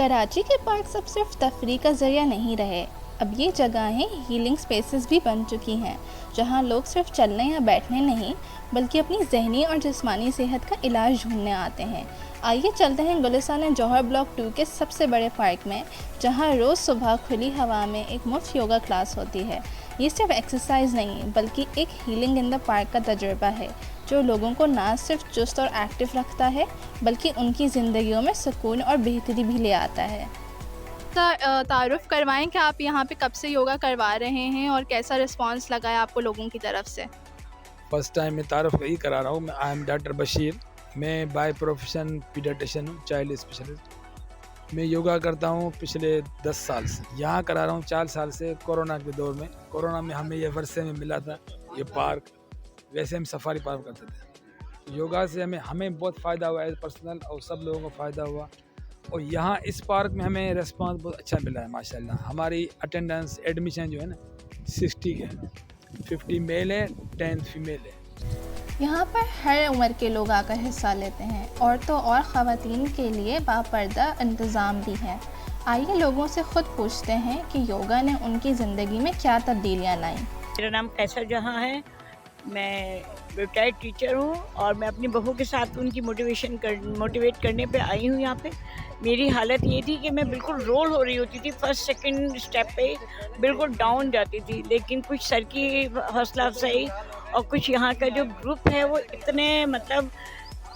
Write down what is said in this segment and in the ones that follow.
कराची के पार्क अब सिर्फ तफरीह का ज़रिया नहीं रहे, अब ये जगहें हीलिंग स्पेसेस भी बन चुकी हैं, जहां लोग सिर्फ चलने या बैठने नहीं बल्कि अपनी जहनी और जिस्मानी सेहत का इलाज ढूंढने आते हैं। आइए चलते हैं गुलिस्तान जौहर ब्लॉक 2 के सबसे बड़े पार्क में, जहां रोज़ सुबह खुली हवा में एक मुफ्त योगा क्लास होती है। ये सिर्फ एक्सरसाइज नहीं बल्कि एक हीलिंग इन द पार्क का तजुर्बा है, जो लोगों को ना सिर्फ चुस्त और एक्टिव रखता है बल्कि उनकी ज़िंदगियों में सुकून और बेहतरी भी ले आता है। तारुफ करवाएं कि आप यहाँ पे कब से योगा करवा रहे हैं और कैसा रिस्पांस लगा है आपको लोगों की तरफ से? फर्स्ट टाइम मैं तारुफ यही करा रहा हूँ। मैं आई एम डॉक्टर बशीर, मैं बाय प्रोफेशन पीडियाट्रिशियन हूँ, चाइल्ड स्पेशलिस्ट। मैं योगा करता हूँ पिछले 10 साल से, यहाँ करा रहा हूँ 4 साल से। कोरोना के दौर में, कोरोना में हमें ये वर्षे में मिला था ये पार्क। वैसे हम सफारी पार्क करते थे। योगा से हमें बहुत फ़ायदा हुआ एज पर्सनल, और सब लोगों को फ़ायदा हुआ। और यहाँ इस पार्क में हमें रिस्पांस बहुत अच्छा मिला है माशाल्लाह। हमारी अटेंडेंस एडमिशन जो है ना 60 है, 50 मेल है, 10 फीमेल है। यहाँ पर हर उम्र के लोग आकर हिस्सा लेते हैं। औरतों और ख़वातीन के लिए बापर्दा इंतज़ाम भी है। आइए लोगों से ख़ुद पूछते हैं कि योगा ने उनकी ज़िंदगी में क्या तब्दीलियाँ लाई। मेरा नाम कैसर जहाँ है, मैं रिटायर्ड टीचर हूँ और मैं अपनी बहू के साथ उनकी मोटिवेट करने पे आई हूँ यहाँ पे। मेरी हालत ये थी कि मैं बिल्कुल रोल हो रही होती थी, फर्स्ट सेकंड स्टेप पे बिल्कुल डाउन जाती थी, लेकिन कुछ सर की हौसला अफजाई और कुछ यहाँ का जो ग्रुप है वो इतने मतलब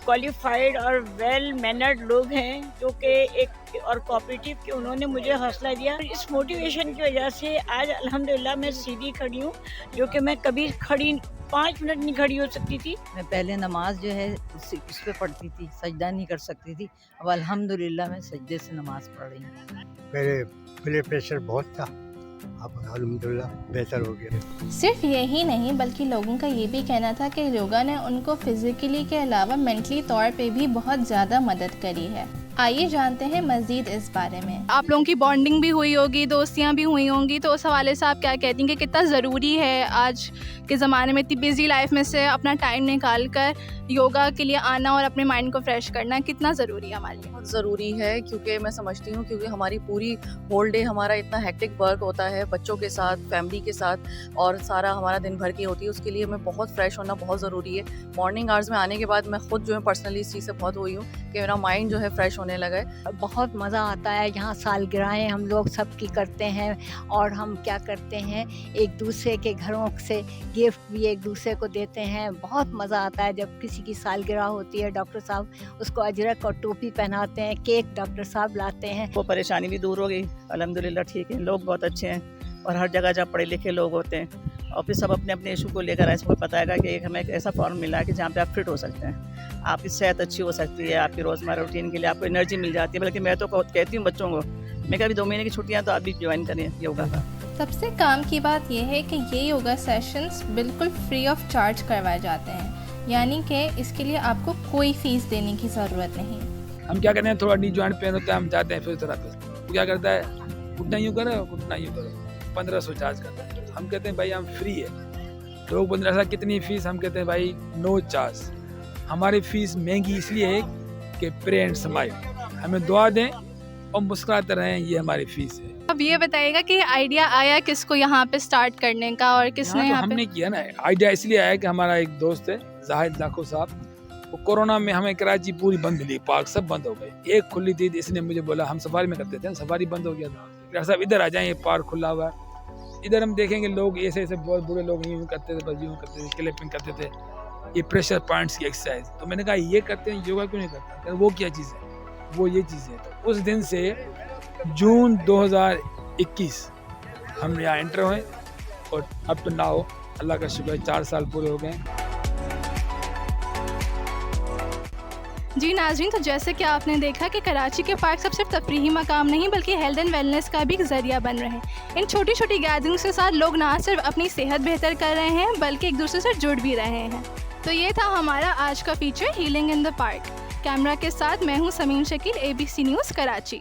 क्वालिफाइड और वेल मैनर्ड लोग हैं जो कि एक और कोऑपरेटिव कि उन्होंने मुझे हौसला दिया। इस मोटिवेशन की वजह से आज अल्हम्दुलिल्लाह मैं सीधी खड़ी हूँ, जो कि मैं कभी खड़ी 5 मिनट नहीं खड़ी हो सकती थी। मैं पहले नमाज जो है उस पे पढ़ती थी, सजदा नहीं कर सकती थी। अब अल्हम्दुलिल्लाह मैं सजदे से नमाज पढ़ रही हूँ। पहले ब्लड प्रेशर बहुत था, अब अल्हम्दुलिल्लाह बेहतर हो गया। सिर्फ यही नहीं बल्कि लोगों का ये भी कहना था कि योगा ने उनको फिजिकली के अलावा मेंटली तौर पे भी बहुत ज़्यादा मदद करी है। आइए जानते हैं मज़ीद इस बारे में। आप लोगों की बॉन्डिंग भी हुई होगी, दोस्तियाँ भी हुई होंगी, तो उस हवाले से आप क्या कहती हैं कि कितना ज़रूरी है आज के ज़माने में इतनी बिजी लाइफ में से अपना टाइम निकाल कर योगा के लिए आना और अपने माइंड को फ्रेश करना कितना ज़रूरी है हमारे लिए? बहुत ज़रूरी है, क्योंकि मैं समझती हूँ क्योंकि हमारी पूरी होल डे हमारा इतना हेक्टिक वर्क होता है बच्चों के साथ, फैमिली के साथ, और सारा हमारा दिन भर की होती है। उसके लिए हमें बहुत फ्रेश होना बहुत ज़रूरी है। मॉर्निंग आवर्स में आने के बाद मैं खुद जो है पर्सनली इस चीज़ से बहुत हुई हूँ कि मेरा माइंड जो है फ्रेश होने लगा है। बहुत मज़ा आता है। यहाँ सालगिरहें हम लोग सबकी करते हैं और हम क्या करते हैं, एक दूसरे के घरों से गिफ्ट भी एक दूसरे को देते हैं। बहुत मज़ा आता है जब किसी की सालगिरह होती है। डॉक्टर साहब उसको अजरक और टोपी पहनाते हैं, केक डॉक्टर साहब लाते हैं। वो परेशानी भी दूर हो गई अल्हम्दुलिल्लाह। ठीक है, लोग बहुत अच्छे हैं और हर जगह जब पढ़े लिखे लोग होते हैं और फिर सब अपने अपने इशू को लेकर आए। सबको पता है कि हमें एक ऐसा फॉर्म मिला है कि जहाँ पे आप फिट हो सकते हैं, आपकी सेहत अच्छी हो सकती है, आपकी रोज़मर्रा रूटीन के लिए आपको एनर्जी मिल जाती है। बल्कि मैं तो कहती हूँ बच्चों को, मैं कभी 2 महीने की छुट्टियाँ तो आप भी ज्वाइन करें योगा का। सबसे काम की बात यह है कि ये योगा सेशंस बिल्कुल फ्री ऑफ चार्ज करवाए जाते हैं, यानी कि इसके लिए आपको कोई फ़ीस देने की ज़रूरत नहीं। हम क्या करते हैं, थोड़ा नी जॉइंट पेन होता है, हम जाते हैं फिजियोथेरेपिस्ट। वो क्या करता है, घुटना यूँ करो, घुटना यूँ करो, 1500 चार्ज करता है। हम कहते हैं भाई हम फ्री है। लोग 1500 कितनी फ़ीस, हम कहते हैं भाई नो चार्ज। हमारी फ़ीस महंगी इसलिए है कि प्रे एंड स्माइल, हमें दुआ दें और मुस्कुराते रहें, ये हमारी फ़ीस है। अब ये बताइएगा कि आइडिया आया किसको यहाँ पे स्टार्ट करने का और किसने यहाँ पे? हमने किया ना, आइडिया इसलिए आया कि हमारा एक दोस्त है जाहिद लाखो साहब, वो कोरोना में हमें कराची पूरी बंद मिली, पार्क सब बंद हो गए। एक खुली थी, इसने मुझे बोला, हम सफारी में करते थे, सफारी बंद हो गया था, डॉक्टर साहब इधर आ जाएं, ये पार्क खुला हुआ है, इधर हम देखेंगे लोग ऐसे ऐसे बहुत बुरे लोग यूँ करते थे, बस यूँ करते थे, क्लैपिंग करते थे, ये प्रेशर पॉइंट्स की एक्सरसाइज। तो मैंने कहा ये करते हैं, योगा क्यों नहीं करते? वो क्या चीज़ है, वो ये चीज़ है। तो उस दिन से जून 2021 हम यहाँ एंटर हुए और अब तो नाउ अल्लाह का शुक्र 4 साल पूरे हो गए। जी नाज़रीन, तो जैसे कि आपने देखा कि कराची के पार्क सिर्फ तफरीही मकाम नहीं बल्कि हेल्थ एंड वेलनेस का भी ज़रिया बन रहे हैं। इन छोटी छोटी गैदरिंग्स के साथ लोग ना सिर्फ अपनी सेहत बेहतर कर रहे हैं बल्कि एक दूसरे से जुड़ भी रहे हैं। तो ये था हमारा आज का feature healing in the park. Camera के साथ मैं हूँ समीम शकील, ABC न्यूज़ कराची।